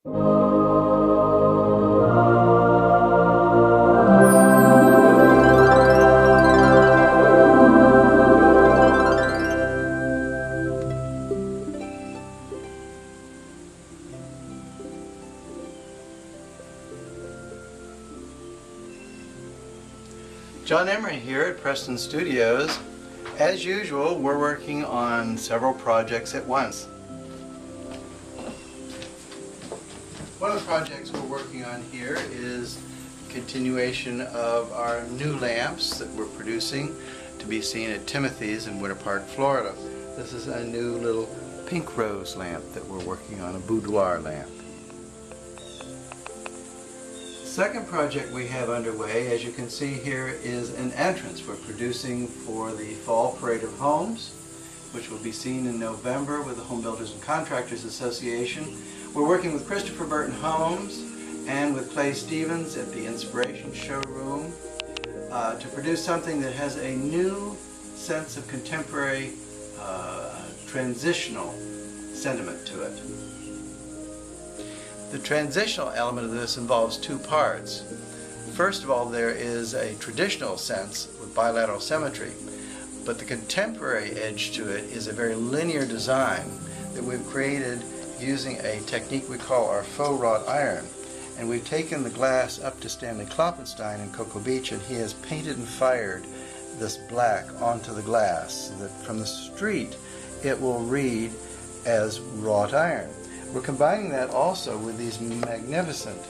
John Emery here at Preston Studios. As usual, we're working on several projects at once. One of the projects we're working on here is continuation of our new lamps that we're producing to be seen at Timothy's in Winter Park, Florida. This is a new little pink rose lamp that we're working on, a boudoir lamp. The second project we have underway, as you can see here, is an entrance we're producing for the Fall Parade of Homes, which will be seen in November with the Home Builders and Contractors Association. We're working with Christopher Burton Homes and with Clay Stevens at the Inspiration Showroom to produce something that has a new sense of contemporary transitional sentiment to it. The transitional element of this involves two parts. First of all, there is a traditional sense with bilateral symmetry, but the contemporary edge to it is a very linear design that we've created using a technique we call our faux wrought iron. And we've taken the glass up to Stanley Kloppenstein in Cocoa Beach, and he has painted and fired this black onto the glass so that from the street it will read as wrought iron. We're combining that also with these magnificent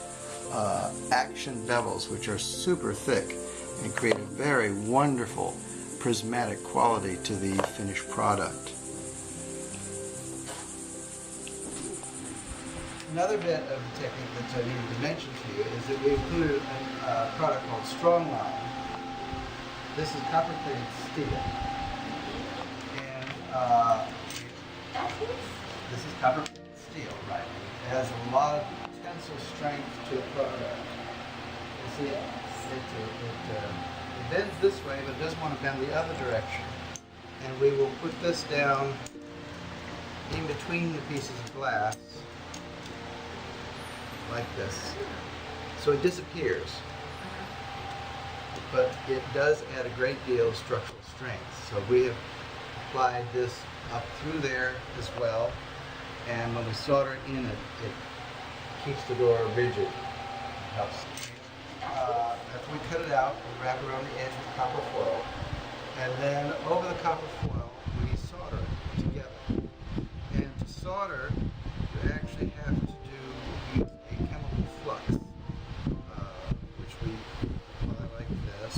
action bevels, which are super thick and create a very wonderful prismatic quality to the finished product. Another bit of the technique that I needed to mention to you is that we included a product called Strongline. This is copper-plated steel. And this is copper-plated steel, right? It has a lot of tensile strength to the product. You see, it bends this way, but it doesn't want to bend the other direction. And we will put this down in between the pieces of glass, like this. So it disappears. But it does add a great deal of structural strength. So we have applied this up through there as well. And when we solder it in, it keeps the door rigid. It helps. After we cut it out, we wrap it around the edge with copper foil. And then over the copper foil, we solder it together. And to solder, you actually have to use a chemical flux, which we apply like this.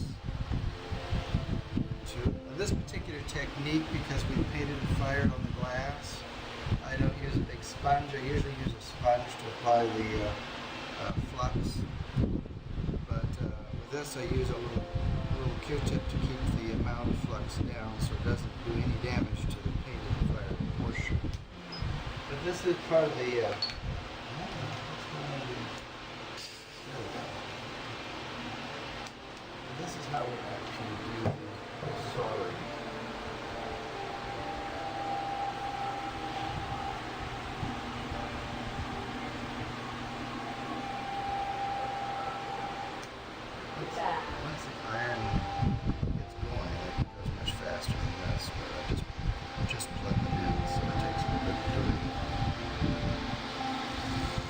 On this particular technique, because we painted and fired on the glass, I don't use a big sponge. I usually use a sponge to apply the flux. But with this, I use a little Q-tip to keep the amount of flux down so it doesn't do any damage to the painted and fired portion. But this is part of the this is how we actually do the soldering. Once the iron gets going, it goes much faster than this, but I just plug them in, so it takes a bit of doing.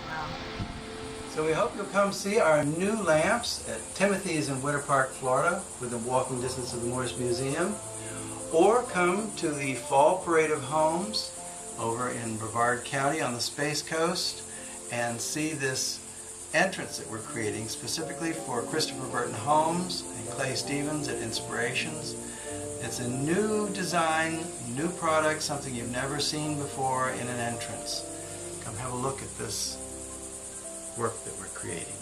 Wow. So we hope you'll come see our new lamps at Timothy's in Winter Park, Florida, within walking distance of the Morris Museum, or come to the Fall Parade of Homes over in Brevard County on the Space Coast and see this entrance that we're creating specifically for Christopher Burton Homes and Clay Stevens at Inspirations. It's a new design, new product, something you've never seen before in an entrance. Come have a look at this work that we're creating.